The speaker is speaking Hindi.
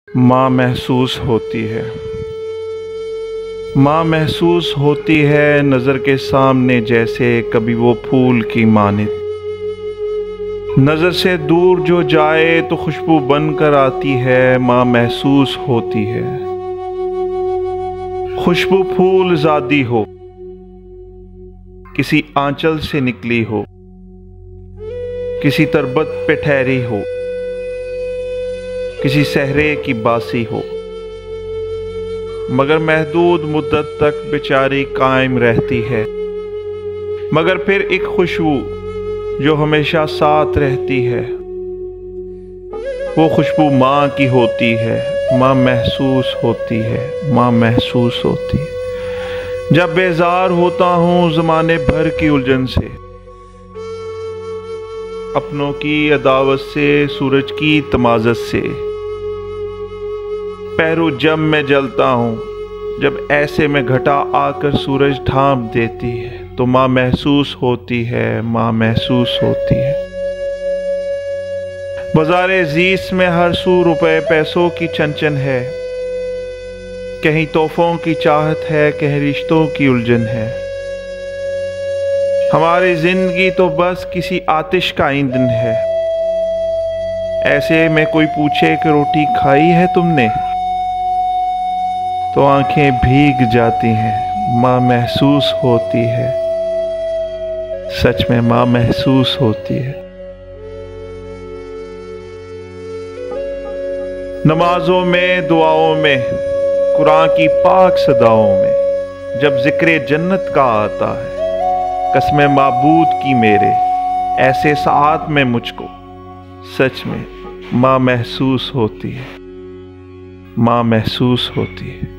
माँ महसूस होती है। माँ महसूस होती है नज़र के सामने, जैसे कभी वो फूल की मानित। नज़र से दूर जो जाए तो खुशबू बनकर आती है। माँ महसूस होती है। खुशबू फूल ज़ादी हो, किसी आंचल से निकली हो, किसी तरबत पे ठहरी हो, किसी सहरे की बासी हो, मगर महदूद मुद्दत तक बेचारी कायम रहती है। मगर फिर एक खुशबू जो हमेशा साथ रहती है, वो खुशबू माँ की होती है। माँ महसूस होती है। माँ महसूस होती है। जब बेजार होता हूँ ज़माने भर की उलझन से, अपनों की अदावत से, सूरज की तमाज़त से, पैरों जब मैं जलता हूँ, जब ऐसे में घटा आकर सूरज ढांप देती है, तो माँ महसूस होती है। माँ महसूस होती है। बाज़ारे ज़ीस में हर सू रुपए पैसों की चंचन है। कहीं तोहफों की चाहत है, कहीं रिश्तों की उलझन है। हमारी जिंदगी तो बस किसी आतिश का ईंधन है। ऐसे में कोई पूछे कि रोटी खाई है तुमने, तो आंखें भीग जाती हैं। माँ महसूस होती है। सच में माँ महसूस होती है। नमाजों में, दुआओं में, कुरान की पाक सदाओं में जब जिक्र जन्नत का आता है, कसमें माबूद की मेरे, ऐसे साथ में मुझको सच में माँ महसूस होती है। माँ महसूस होती है।